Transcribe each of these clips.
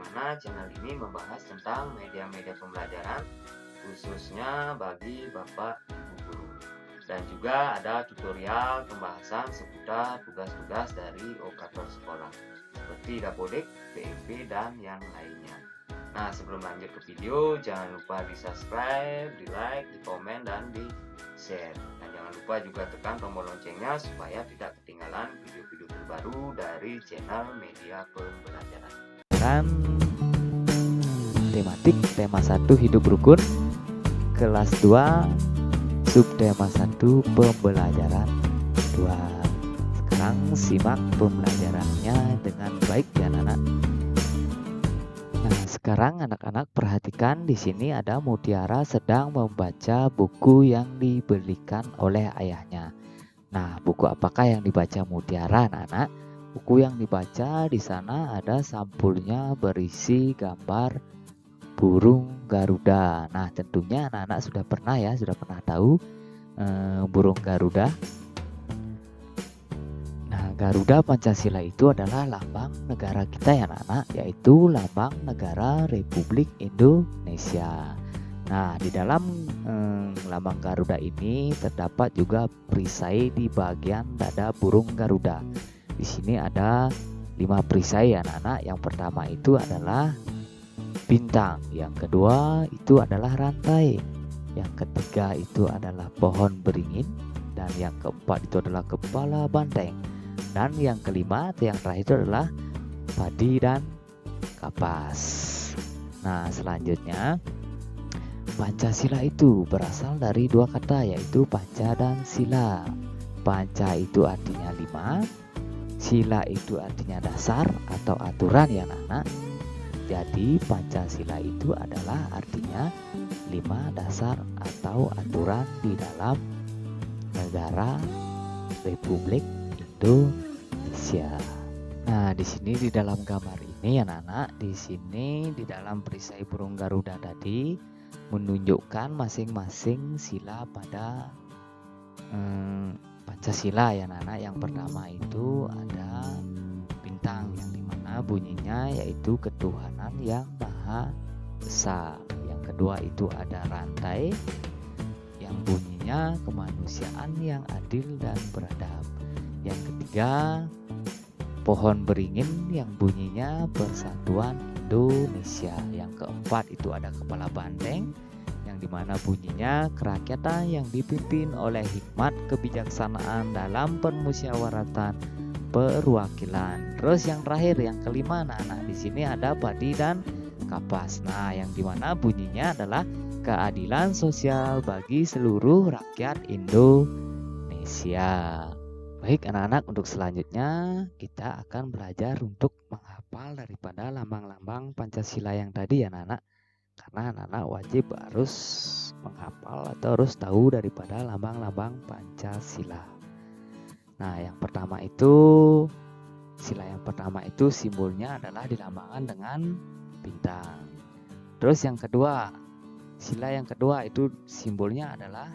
mana channel ini membahas tentang media-media pembelajaran khususnya bagi Bapak Ibu guru. Dan juga ada tutorial pembahasan seputar tugas-tugas dari operator sekolah seperti Dapodik, PMP, dan yang lainnya. Nah, sebelum lanjut ke video, jangan lupa di subscribe, di like, di komen, dan di share. Dan jangan lupa juga tekan tombol loncengnya supaya tidak ketinggalan video-video terbaru dari channel Media Pembelajaran. Dan tematik tema 1 hidup rukun, kelas 2 subtema 1 pembelajaran 2. Sekarang simak pembelajarannya dengan baik ya anak-anak. Nah, sekarang anak-anak perhatikan di sini ada Mutiara sedang membaca buku yang dibelikan oleh ayahnya. Nah, buku apakah yang dibaca Mutiara, anak-anak? Buku yang dibaca di sana ada sampulnya berisi gambar burung Garuda. Nah, tentunya anak-anak sudah pernah tahu burung Garuda. Nah, Garuda Pancasila itu adalah lambang negara kita ya anak-anak, yaitu lambang negara Republik Indonesia. Nah, di dalam lambang Garuda ini terdapat juga perisai di bagian dada burung Garuda. Di sini ada 5 perisai ya anak-anak. Yang pertama itu adalah bintang, yang kedua itu adalah rantai, yang ketiga itu adalah pohon beringin, dan yang keempat itu adalah kepala banteng, dan yang kelima atau yang terakhir itu adalah padi dan kapas. Nah, selanjutnya Pancasila itu berasal dari 2 kata, yaitu panca dan sila. Panca itu artinya 5, sila itu artinya dasar atau aturan ya anak-anak. Jadi Pancasila itu adalah artinya 5 dasar atau aturan di dalam negara Republik Indonesia. Nah, di sini di dalam gambar ini anak-anak, di sini di dalam perisai burung Garuda tadi menunjukkan masing-masing sila pada Pancasila ya anak-anak. Yang pertama itu ada bintang, yang dimana bunyinya yaitu ketuhanan yang maha esa. Yang kedua itu ada rantai, yang bunyinya kemanusiaan yang adil dan beradab. Yang ketiga pohon beringin, yang bunyinya persatuan Indonesia. Yang keempat itu ada kepala banteng, yang dimana bunyinya kerakyatan yang dipimpin oleh hikmat kebijaksanaan dalam permusyawaratan perwakilan. Terus yang terakhir, yang kelima anak-anak, di sini ada padi dan kapas. Nah, yang dimana bunyinya adalah keadilan sosial bagi seluruh rakyat Indonesia. Baik anak-anak, untuk selanjutnya kita akan belajar untuk menghafal daripada lambang-lambang Pancasila yang tadi ya anak-anak. Karena anak-anak wajib harus menghafal atau harus tahu daripada lambang-lambang Pancasila. Nah, yang pertama itu sila yang pertama itu simbolnya adalah dilambangkan dengan bintang. Terus yang kedua, sila yang kedua itu simbolnya adalah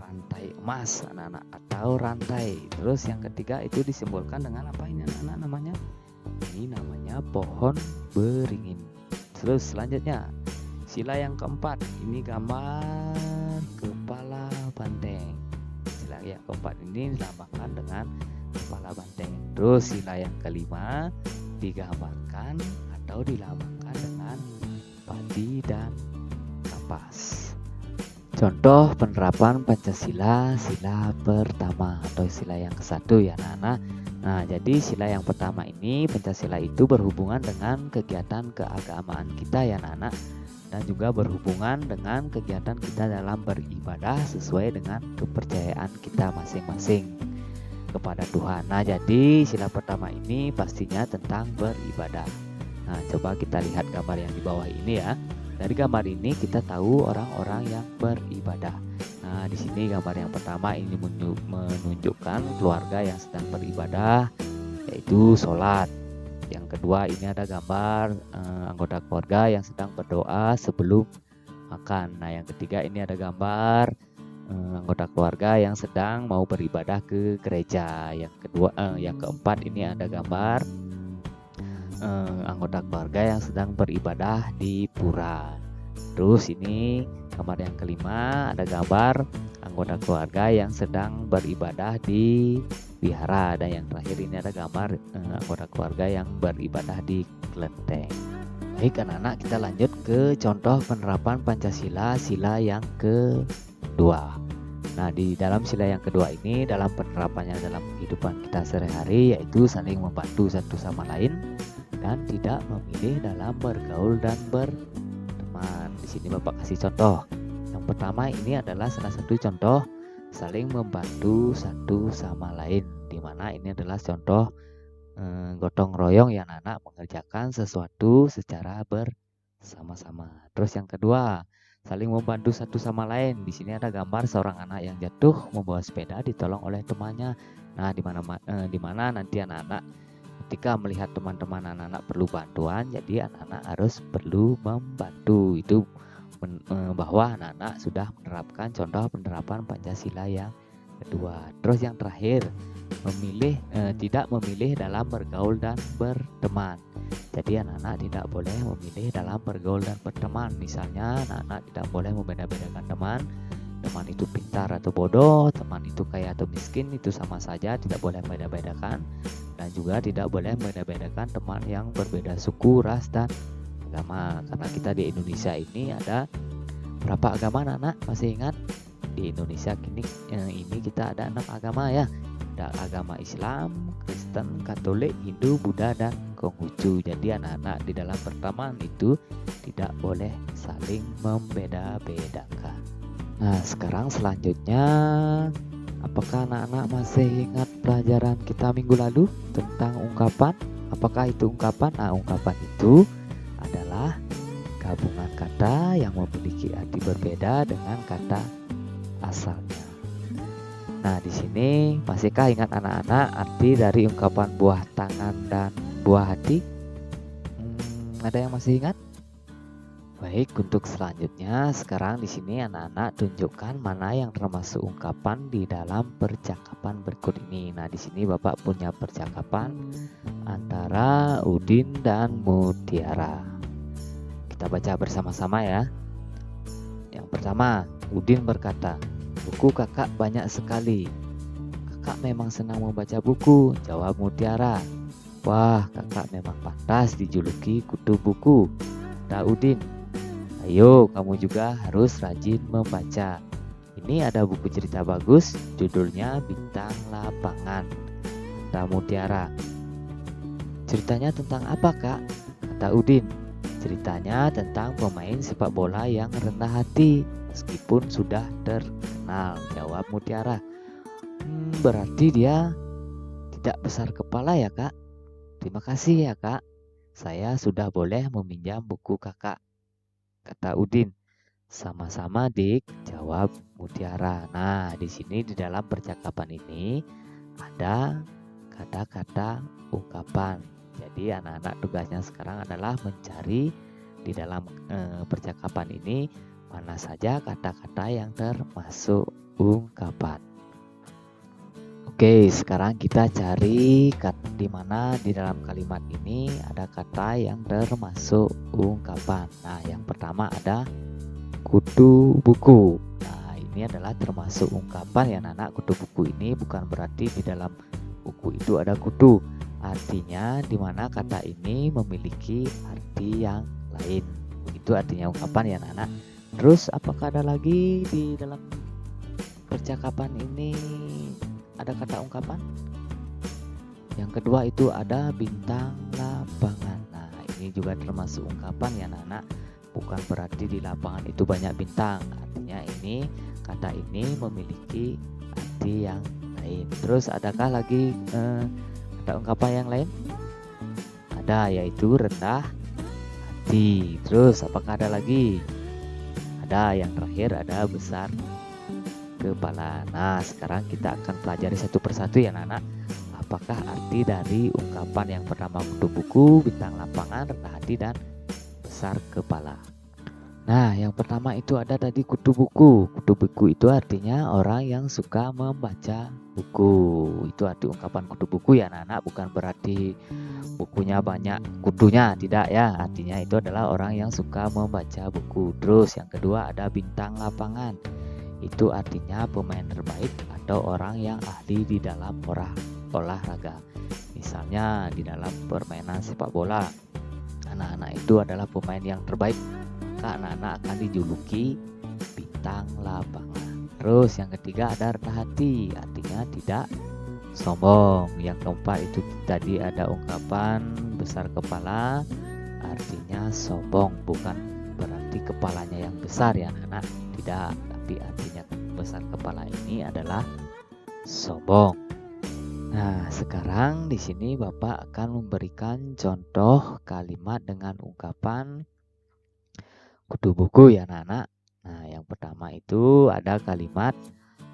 rantai emas anak-anak atau rantai. Terus yang ketiga itu disimbolkan dengan apa ini anak-anak namanya? Ini namanya pohon beringin. Terus selanjutnya sila yang keempat, ini gambar kepala banteng. Sila yang keempat ini dilambangkan dengan kepala banteng. Terus sila yang kelima digambarkan atau dilambangkan dengan padi dan kapas. Contoh penerapan Pancasila sila pertama atau sila yang ke-1 ya anak-anak. Nah, jadi sila yang pertama ini Pancasila itu berhubungan dengan kegiatan keagamaan kita ya anak-anak, dan juga berhubungan dengan kegiatan kita dalam beribadah sesuai dengan kepercayaan kita masing-masing kepada Tuhan. Nah, jadi sila pertama ini pastinya tentang beribadah. Nah, coba kita lihat gambar yang di bawah ini ya. Dari gambar ini kita tahu orang-orang yang beribadah. Nah, di sini gambar yang pertama ini menunjukkan keluarga yang sedang beribadah, yaitu sholat. Yang kedua ini ada gambar anggota keluarga yang sedang berdoa sebelum makan. Nah, yang ketiga ini ada gambar anggota keluarga yang sedang mau beribadah ke gereja. Yang keempat ini ada gambar anggota keluarga yang sedang beribadah di pura. Terus ini gambar yang kelima, ada gambar anggota keluarga yang sedang beribadah di wihara, dan yang terakhir ini ada gambar anggota keluarga yang beribadah di kelenteng. Baik anak-anak, kita lanjut ke contoh penerapan Pancasila sila yang kedua. Nah, di dalam sila yang kedua ini, dalam penerapannya dalam kehidupan kita sehari-hari, yaitu saling membantu satu sama lain dan tidak memilih dalam bergaul dan berteman. Di sini Bapak kasih contoh. Yang pertama ini adalah salah satu contoh saling membantu satu sama lain, di mana ini adalah contoh gotong royong yang anak mengerjakan sesuatu secara bersama-sama. Terus yang kedua, saling membantu satu sama lain. Di sini ada gambar seorang anak yang jatuh membawa sepeda ditolong oleh temannya. Nah, di mana nanti anak-anak ketika melihat teman-teman anak-anak perlu bantuan, jadi anak-anak harus perlu membantu. Itu bahwa anak-anak sudah menerapkan contoh penerapan Pancasila yang kedua. Terus yang terakhir, tidak memilih dalam bergaul dan berteman. Jadi anak-anak tidak boleh memilih dalam bergaul dan berteman. Misalnya anak-anak tidak boleh membeda-bedakan teman. Teman itu pintar atau bodoh, teman itu kaya atau miskin, itu sama saja, tidak boleh membeda-bedakan. Dan juga tidak boleh membeda-bedakan teman yang berbeda suku, ras, dan agama. Karena kita di Indonesia ini ada berapa agama anak-anak? Masih ingat? Di Indonesia ini kita ada 6 agama ya. Ada agama Islam, Kristen, Katolik, Hindu, Buddha, dan Konghucu. Jadi anak-anak di dalam pertemanan itu tidak boleh saling membeda-bedakan. Nah, sekarang selanjutnya, apakah anak-anak masih ingat pelajaran kita minggu lalu tentang ungkapan? Apakah itu ungkapan? Nah, ungkapan itu adalah gabungan kata yang memiliki arti berbeda dengan kata asalnya. Nah, di sini masihkah ingat anak-anak arti dari ungkapan buah tangan dan buah hati? Ada yang masih ingat? Baik, untuk selanjutnya sekarang di sini anak-anak tunjukkan mana yang termasuk ungkapan di dalam percakapan berikut ini. Nah, di sini Bapak punya percakapan antara Udin dan Mutiara. Kita baca bersama-sama ya. Yang pertama, Udin berkata, "Buku kakak banyak sekali." "Kakak memang senang membaca buku," jawab Mutiara. "Wah, kakak memang pantas dijuluki kutu buku," kata Udin. "Ayo, kamu juga harus rajin membaca. Ini ada buku cerita bagus, judulnya Bintang Lapangan," kata Mutiara. "Ceritanya tentang apa, Kak?" kata Udin. "Ceritanya tentang pemain sepak bola yang rendah hati, meskipun sudah terkenal," jawab Mutiara. Berarti dia tidak besar kepala ya, Kak? Terima kasih ya, Kak. Saya sudah boleh meminjam buku kakak, kata Udin. Sama-sama, Dik, jawab Mutiara. Nah, di sini di dalam percakapan ini ada kata-kata ungkapan. Jadi anak-anak tugasnya sekarang adalah mencari di dalam percakapan ini mana saja kata-kata yang termasuk ungkapan. Oke, sekarang kita cari di mana di dalam kalimat ini ada kata yang termasuk ungkapan. Nah, yang pertama ada kutu buku. Nah, ini adalah termasuk ungkapan ya anak-anak. Kutu buku ini bukan berarti di dalam buku itu ada kutu. Artinya di mana kata ini memiliki arti yang lain. Begitu artinya ungkapan ya anak-anak. Terus apakah ada lagi di dalam percakapan ini ada kata ungkapan? Yang kedua itu ada bintang lapangan. Nah, ini juga termasuk ungkapan ya anak-anak. Bukan berarti di lapangan itu banyak bintang. Artinya ini kata ini memiliki arti yang lain. Terus adakah lagi kata ungkapan yang lain? Ada, yaitu rendah hati. Terus apakah ada lagi? Ada, yang terakhir ada besar kepala. Nah, sekarang kita akan pelajari satu persatu ya anak-anak. Apakah arti dari ungkapan yang pertama kutu buku, bintang lapangan, rendah hati, dan besar kepala? Nah, yang pertama itu ada tadi kutu buku. Kutu buku itu artinya orang yang suka membaca buku. Itu arti ungkapan kutu buku ya anak-anak, bukan berarti bukunya banyak kutunya, tidak ya. Artinya itu adalah orang yang suka membaca buku. Terus yang kedua ada bintang lapangan. Itu artinya pemain terbaik atau orang yang ahli di dalam olahraga. Misalnya di dalam permainan sepak bola, anak-anak itu adalah pemain yang terbaik, maka anak-anak akan dijuluki bintang lapangan. Terus yang ketiga ada rendah hati, artinya tidak sombong. Yang keempat itu tadi ada ungkapan besar kepala, artinya sombong, bukan berarti kepalanya yang besar ya anak-anak, tidak, tapi artinya besar kepala ini adalah sombong. Nah, sekarang di sini Bapak akan memberikan contoh kalimat dengan ungkapan kutu buku ya anak-anak. Nah, yang pertama itu ada kalimat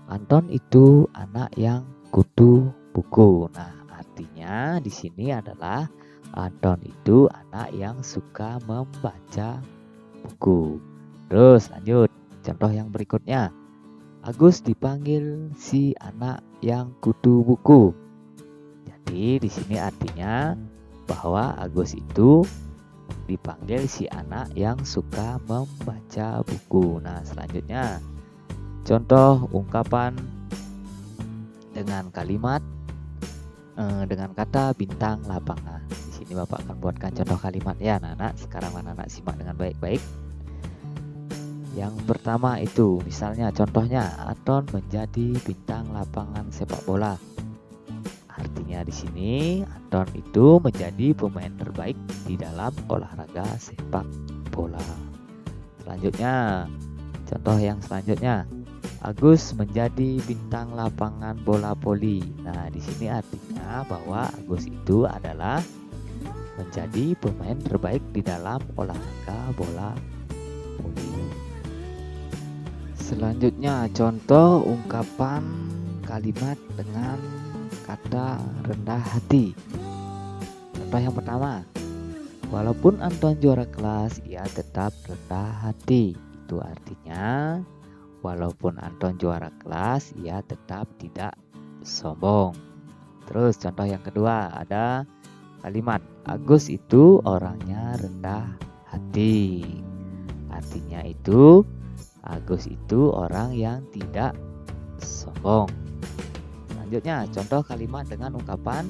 Anton itu anak yang kutu buku. Nah, artinya di sini adalah Anton itu anak yang suka membaca buku. Terus lanjut, contoh yang berikutnya. Agus dipanggil si anak yang kutu buku. Jadi di sini artinya bahwa Agus itu dipanggil si anak yang suka membaca buku. Nah, selanjutnya contoh ungkapan dengan kalimat dengan kata bintang lapangan. Di sini Bapak akan buatkan contoh kalimat ya anak-anak. Sekarang anak-anak simak dengan baik-baik. Yang pertama itu misalnya contohnya Anton menjadi bintang lapangan sepak bola. Artinya di sini Anton itu menjadi pemain terbaik di dalam olahraga sepak bola. Selanjutnya, contoh yang selanjutnya, Agus menjadi bintang lapangan bola voli. Nah, di sini artinya bahwa Agus itu adalah menjadi pemain terbaik di dalam olahraga bola voli. Selanjutnya, contoh ungkapan kalimat dengan kata rendah hati. Contoh yang pertama, walaupun Anton juara kelas, ia tetap rendah hati. Itu artinya, walaupun Anton juara kelas, ia tetap tidak sombong. Terus contoh yang kedua ada kalimat, Agus itu orangnya rendah hati. Artinya itu, Agus itu orang yang tidak sombong. Selanjutnya, contoh kalimat dengan ungkapan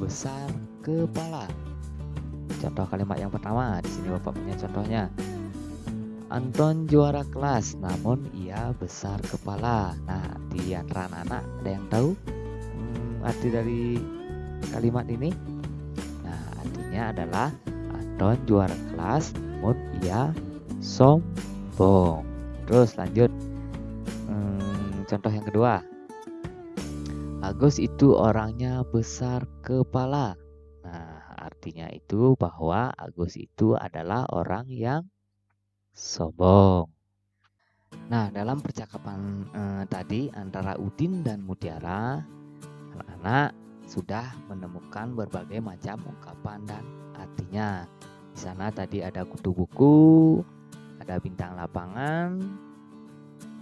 besar kepala. Contoh kalimat yang pertama, di sini Bapak punya contohnya. Anton juara kelas, namun ia besar kepala. Nah, di antara anak-anak ada yang tahu arti dari kalimat ini? Nah, artinya adalah Anton juara kelas, namun ia sombong. Terus lanjut. Contoh yang kedua, Agus itu orangnya besar kepala. Nah, artinya itu bahwa Agus itu adalah orang yang sombong. Nah, dalam percakapan tadi antara Udin dan Mutiara, anak-anak sudah menemukan berbagai macam ungkapan dan artinya. Di sana tadi ada kutu buku, ada bintang lapangan,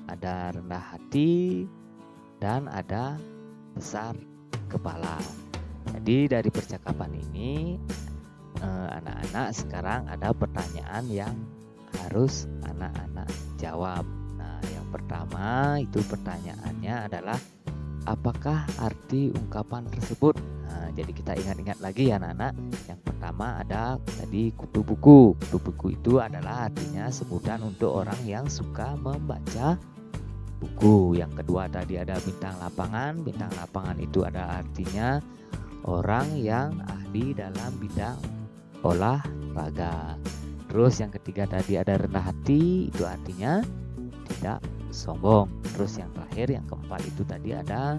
ada rendah hati, dan ada besar kepala. Jadi dari percakapan ini anak-anak sekarang ada pertanyaan yang harus anak-anak jawab. Nah, yang pertama itu pertanyaannya adalah apakah arti ungkapan tersebut? Nah, jadi kita ingat-ingat lagi ya anak-anak. Yang pertama ada tadi kutu buku. Kutu buku itu adalah artinya sebutan untuk orang yang suka membaca buku. Yang kedua tadi ada bintang lapangan. Bintang lapangan itu ada artinya orang yang ahli dalam bidang olahraga. Terus yang ketiga tadi ada rendah hati, itu artinya tidak sombong. Terus yang terakhir yang keempat itu tadi ada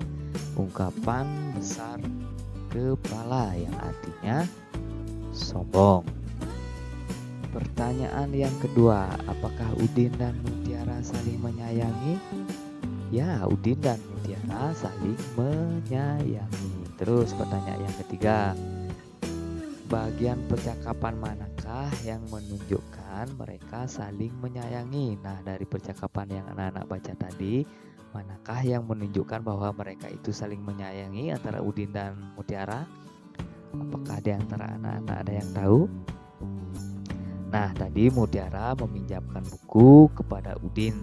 ungkapan besar kepala yang artinya sombong. Pertanyaan yang kedua, apakah Udin dan Mutiara saling menyayangi? Ya, Udin dan Mutiara saling menyayangi. Terus pertanyaan yang ketiga, bagian percakapan manakah yang menunjukkan mereka saling menyayangi? Nah, dari percakapan yang anak-anak baca tadi, manakah yang menunjukkan bahwa mereka itu saling menyayangi antara Udin dan Mutiara? Apakah di antara anak-anak ada yang tahu? Nah, tadi Mutiara meminjamkan buku kepada Udin,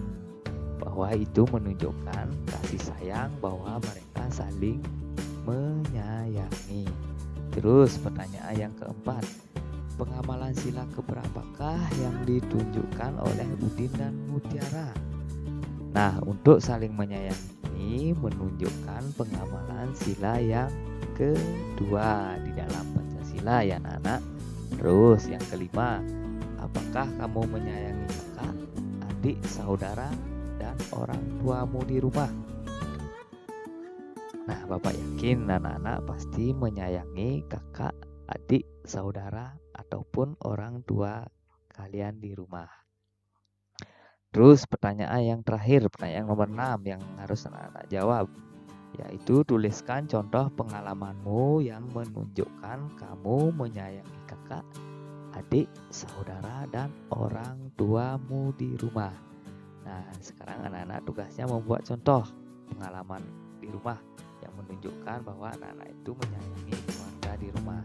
bahwa itu menunjukkan kasih sayang, bahwa mereka saling menyayangi. Terus pertanyaan yang keempat, pengamalan sila keberapakah yang ditunjukkan oleh Udin dan Mutiara? Nah, untuk saling menyayangi ini menunjukkan pengamalan sila yang kedua di dalam Pancasila ya anak-anak. Terus yang kelima, apakah kamu menyayangi kakak, adik, saudara, dan orang tuamu di rumah? Nah, Bapak yakin anak-anak pasti menyayangi kakak, adik, saudara, ataupun orang tua kalian di rumah. Terus pertanyaan yang terakhir, pertanyaan nomor 6 yang harus anak-anak jawab, yaitu tuliskan contoh pengalamanmu yang menunjukkan kamu menyayangi kakak, adik, saudara, dan orang tuamu di rumah. Nah, sekarang anak-anak tugasnya membuat contoh pengalaman di rumah yang menunjukkan bahwa anak-anak itu menyayangi keluarga di rumah.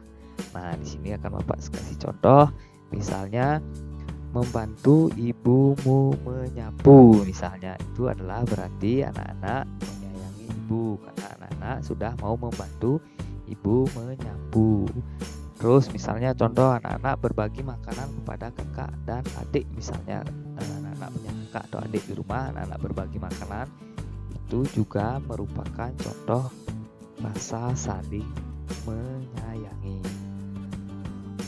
Nah, di sini akan Bapak kasih contoh, misalnya membantu ibumu menyapu. Misalnya itu adalah berarti anak-anak menyayangi ibu karena anak-anak sudah mau membantu ibu menyapu. Terus misalnya contoh anak-anak berbagi makanan kepada kakak dan adik. Misalnya anak-anak punya kakak atau adik di rumah, anak-anak berbagi makanan, itu juga merupakan contoh rasa saling menyayangi.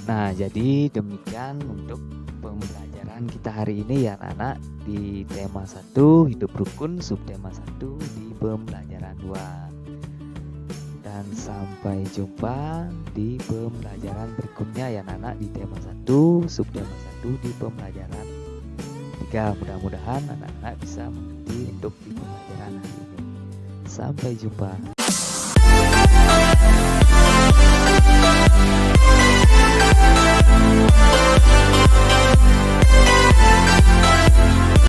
Nah, jadi demikian untuk pembelajaran kita hari ini ya anak-anak, di tema 1 hidup rukun, subtema 1 di pembelajaran 2. Dan sampai jumpa di pembelajaran berikutnya ya anak-anak, di tema 1 subtema 1 di pembelajaran 3. Mudah-mudahan anak-anak bisa mengerti untuk di pembelajaran hari ini. Sampai jumpa.